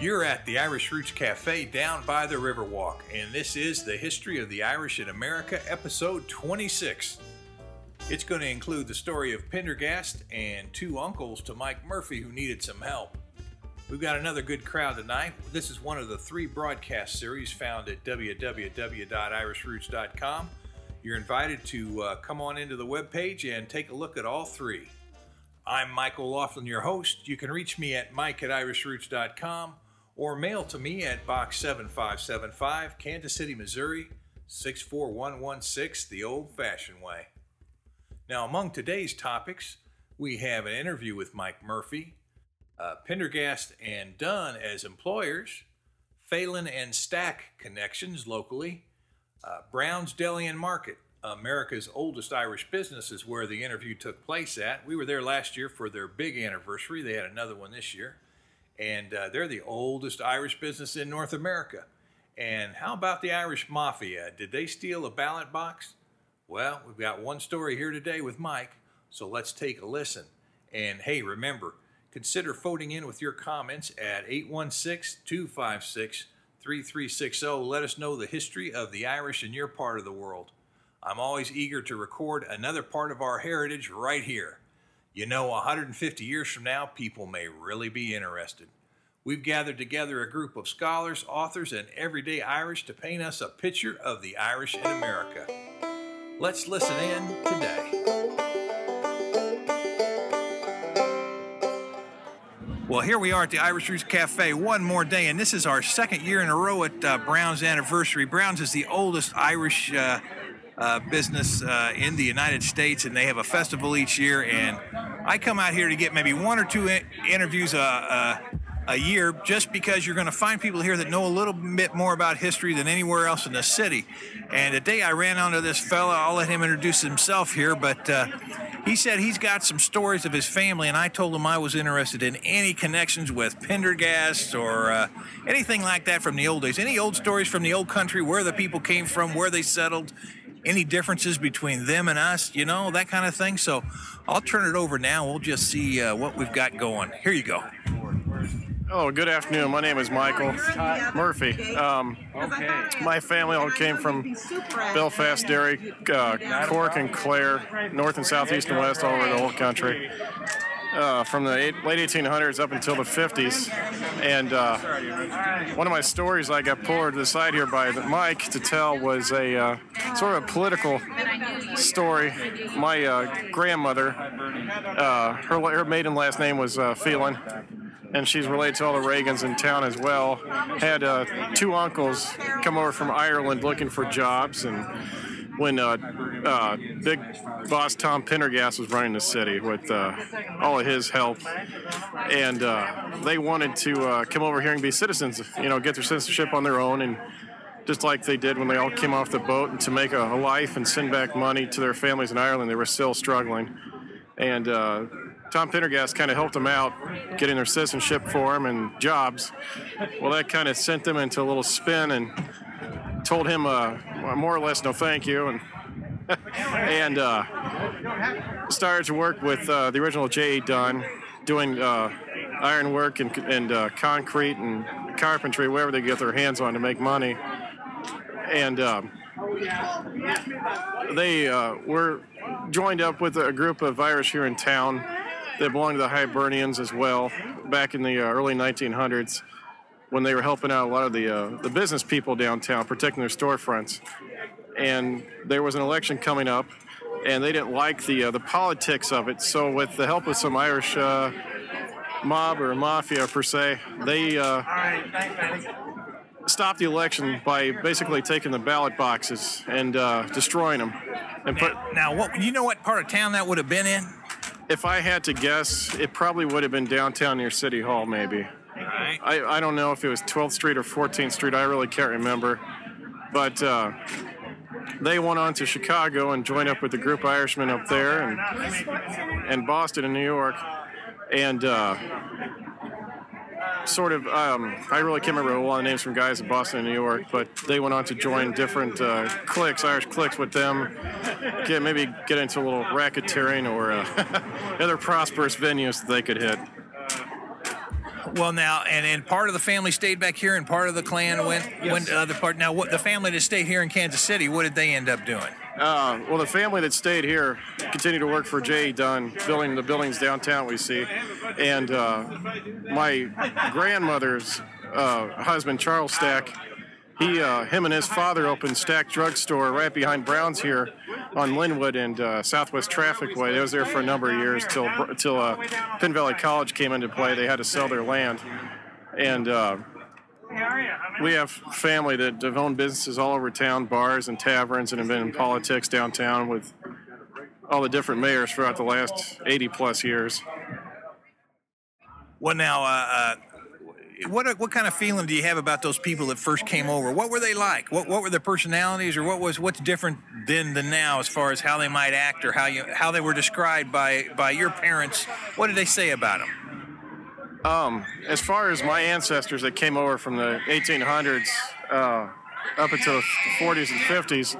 You're at the Irish Roots Cafe down by the Riverwalk, and this is the History of the Irish in America, episode 26. It's going to include the story of Pendergas and two uncles to Mike Murphy who needed some help. We've got another good crowd tonight. This is one of the 3 broadcast series found at www.irishroots.com. You're invited to come on into the webpage and take a look at all 3. I'm Michael Laughlin, your host. You can reach me at mike@irishroots.com or mail to me at Box 7575, Kansas City, Missouri, 64116, the old-fashioned way. Now, among today's topics, we have an interview with Mike Murphy, Pendergas and Dunn as employers, Phelan and Stack connections locally, Brown's Deli and Market, America's oldest Irish business, is where the interview took place at. We were there last year for their big anniversary. They had another one this year. And they're the oldest Irish business in North America. And how about the Irish Mafia? Did they steal a ballot box? Well, we've got one story here today with Mike, so let's take a listen. And hey, remember, consider phoning in with your comments at 816-256-3360. Let us know the history of the Irish in your part of the world. I'm always eager to record another part of our heritage right here. You know, 150 years from now, people may really be interested. We've gathered together a group of scholars, authors, and everyday Irish to paint us a picture of the Irish in America. Let's listen in today. Well, here we are at the Irish Roots Cafe one more day, and this is our second year in a row at Brown's anniversary. Brown's is the oldest Irish business in the United States, and they have a festival each year, and I come out here to get maybe 1 or 2 interviews a year, just because you're going to find people here that know a little bit more about history than anywhere else in the city. And today I ran onto this fella. I'll let him introduce himself here, but he said he's got some stories of his family, and I told him I was interested in any connections with Pendergas or anything like that from the old days. Any old stories from the old country, where the people came from, where they settled, any differences between them and us, you know, that kind of thing. So I'll turn it over now. We'll just see what we've got going. Here you go. Oh, good afternoon. My name is Michael Murphy. My family all came from Belfast, Derry, Cork and Clare, north and southeast and west, all over the whole country. From the late 1800s up until the 50s. And one of my stories I got pulled to the side here by Mike to tell was a sort of a political story. My grandmother, her maiden last name was Phelan, and she's related to all the Reagans in town as well. Had 2 uncles come over from Ireland looking for jobs, and when big boss Tom Pendergas was running the city with all of his help, and they wanted to come over here and be citizens, you know, get their citizenship on their own, and just like they did when they all came off the boat, and to make a life and send back money to their families in Ireland. They were still struggling, and Tom Pendergas kind of helped them out, getting their citizenship for them and jobs. Well, that kind of sent them into a little spin, and told him more or less no thank you, and and started to work with the original J.A. Dunn, doing iron work and concrete and carpentry, wherever they get their hands on to make money. And they were joined up with a group of Irish here in town that belonged to the Hibernians as well, back in the early 1900s, when they were helping out a lot of the business people downtown, protecting their storefronts. And there was an election coming up, and they didn't like the politics of it. So with the help of some Irish mob or mafia per se, they stopped the election by basically taking the ballot boxes and destroying them. And Now, you know what part of town that would have been in? If I had to guess, it probably would have been downtown near City Hall, maybe. Right. I don't know if it was 12th Street or 14th Street. I really can't remember. But they went on to Chicago and joined up with a group of Irishmen up there, and Boston and New York. And I really can't remember a lot of names from guys in Boston and New York, but they went on to join different cliques, Irish cliques with them, maybe get into a little racketeering or other prosperous venues that they could hit. Well, now, and part of the family stayed back here, and part of the clan went to the other part. Now, what the family that stayed here in Kansas City, what did they end up doing? Well, the family that stayed here continued to work for J. Dunn, building the buildings downtown we see. And my grandmother's husband, Charles Stack, him and his father opened Stack Drug Store right behind Brown's here on Linwood and Southwest Traffic Way. They was there for a number of years till Penn Valley College came into play. They had to sell their land. And we have family that have owned businesses all over town, bars and taverns, and have been in politics downtown with all the different mayors throughout the last 80-plus years. Well, now, what kind of feeling do you have about those people that first came over? What were they like? What were their personalities, or what's different then than now as far as how they might act, or how they were described by your parents? What did they say about them? As far as my ancestors that came over from the 1800s up until the 40s and 50s,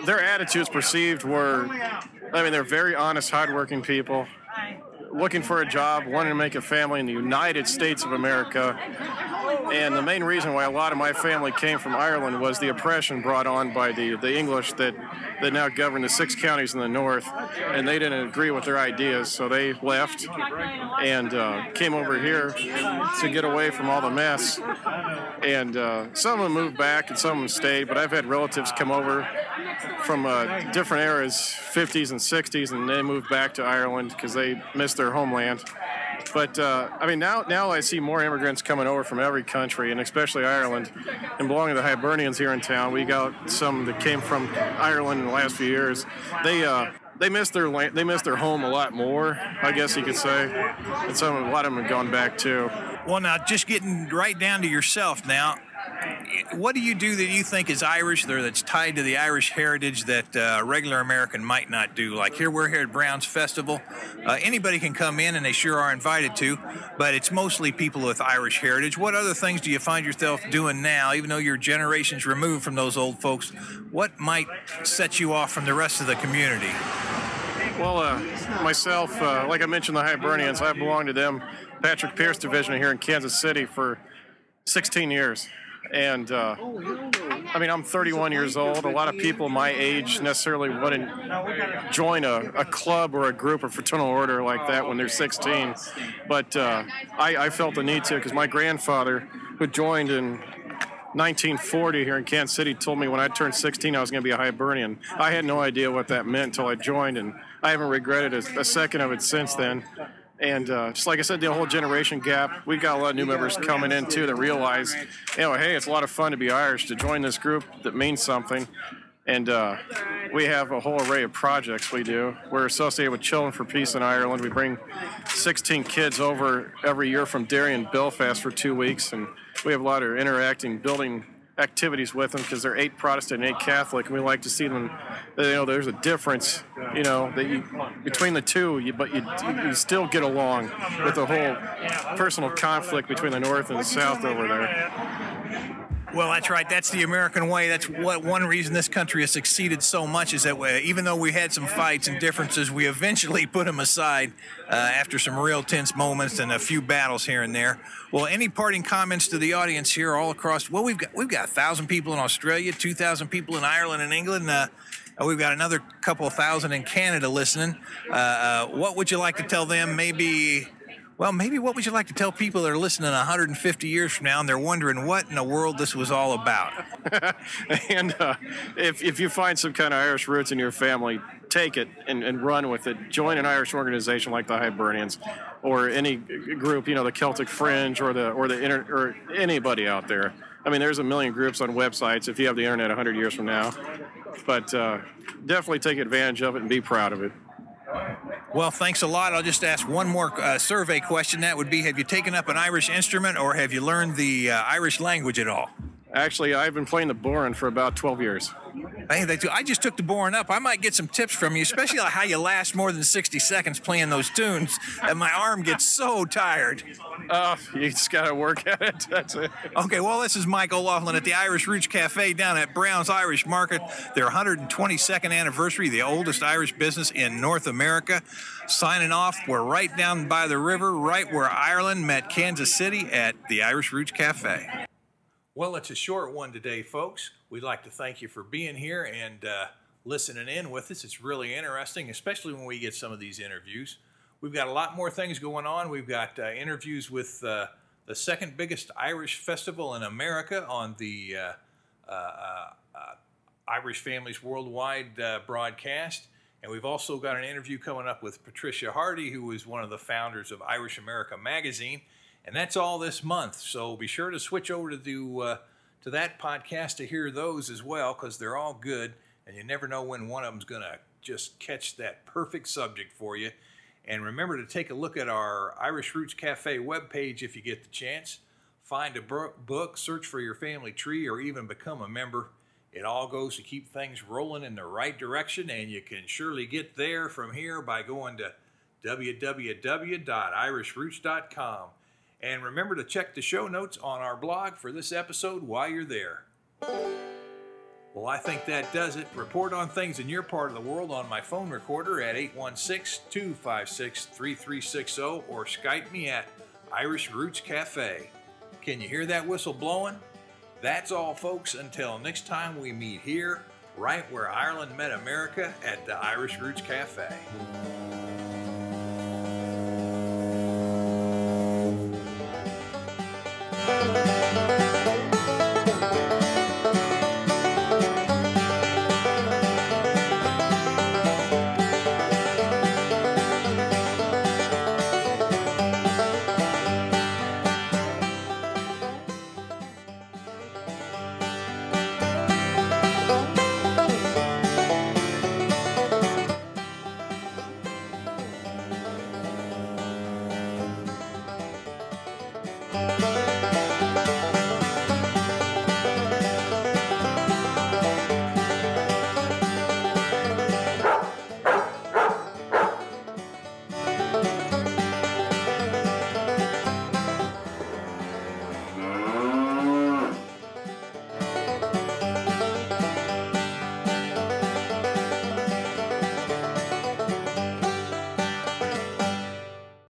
their attitudes perceived were, they're very honest, hardworking people, looking for a job, wanting to make a family in the United States of America. And the main reason why a lot of my family came from Ireland was the oppression brought on by the English that now govern the 6 counties in the north, and they didn't agree with their ideas, so they left and came over here to get away from all the mess. And some of them moved back and some of them stayed, but I've had relatives come over from different eras, 50s and 60s, and they moved back to Ireland because they missed their homeland. But, now I see more immigrants coming over from every country, and especially Ireland. And belonging to the Hibernians here in town, we got some that came from Ireland in the last few years. They miss their land, they miss their home a lot more, I guess you could say. And a lot of them have gone back, too. Well, now, just getting right down to yourself now, what do you do that you think is Irish, or that's tied to the Irish heritage that a regular American might not do? Like we're here at Brown's Festival. Anybody can come in, and they sure are invited to, but it's mostly people with Irish heritage. What other things do you find yourself doing now, even though you're generations removed from those old folks? What might set you off from the rest of the community? Well, myself, like I mentioned, the Hibernians, I belong to them, Patrick Pierce Division here in Kansas City for 16 years. And, I'm 31 years old. A lot of people my age necessarily wouldn't join a club or a group or fraternal order like that when they're 16. But I felt the need to, because my grandfather, who joined in 1940 here in Kansas City, told me when I turned 16 I was going to be a Hibernian. I had no idea what that meant until I joined, and I haven't regretted a second of it since then. And just like I said, the whole generation gap, we've got a lot of new members coming in, too, that realize, hey, it's a lot of fun to be Irish, to join this group that means something. And we have a whole array of projects we do. We're associated with Children for Peace in Ireland. We bring 16 kids over every year from Derry and Belfast for 2 weeks, and we have a lot of interacting, building activities with them because they're 8 Protestant and 8 Catholic, and we like to see them, there's a difference, between the two, but you still get along with the whole personal conflict between the North and the South over there. Well, that's right. That's the American way. That's one reason this country has succeeded so much is that even though we had some fights and differences, we eventually put them aside after some real tense moments and a few battles here and there. Well, any parting comments to the audience here all across? Well, we've got 1,000 people in Australia, 2,000 people in Ireland and England. We've got another couple thousand in Canada listening. What would you like to tell them? Maybe what would you like to tell people that are listening 150 years from now and they're wondering what in the world this was all about? And if you find some kind of Irish roots in your family, take it and run with it. Join an Irish organization like the Hibernians or any group, the Celtic Fringe or anybody out there. There's a million groups on websites if you have the internet 100 years from now. But definitely take advantage of it and be proud of it. Well, thanks a lot. I'll just ask one more survey question. That would be, have you taken up an Irish instrument or have you learned the Irish language at all? Actually, I've been playing the bodhrán for about 12 years. I think they do. I just took the boring up. I might get some tips from you, especially like how you last more than 60 seconds playing those tunes, and my arm gets so tired. You just got to work at it. That's it. Okay, well, this is Mike O'Loughlin at the Irish Roots Cafe down at Brown's Irish Market. Their 122nd anniversary, the oldest Irish business in North America. Signing off, we're right down by the river, right where Ireland met Kansas City at the Irish Roots Cafe. Well, it's a short one today, folks. We'd like to thank you for being here and listening in with us. It's really interesting, especially when we get some of these interviews. We've got a lot more things going on. We've got interviews with the second biggest Irish festival in America on the Irish Families Worldwide broadcast. And we've also got an interview coming up with Patricia Hardy, who is one of the founders of Irish America Magazine. And that's all this month. So be sure to switch over to that podcast to hear those as well, because they're all good. And you never know when one of them's going to just catch that perfect subject for you. And remember to take a look at our Irish Roots Cafe webpage if you get the chance. Find a book, search for your family tree, or even become a member. It all goes to keep things rolling in the right direction, and you can surely get there from here by going to www.irishroots.com. And remember to check the show notes on our blog for this episode while you're there. Well, I think that does it. Report on things in your part of the world on my phone recorder at 816-256-3360 or Skype me at Irish Roots Cafe. Can you hear that whistle blowing? That's all, folks. Until next time we meet here, right where Ireland met America at the Irish Roots Cafe.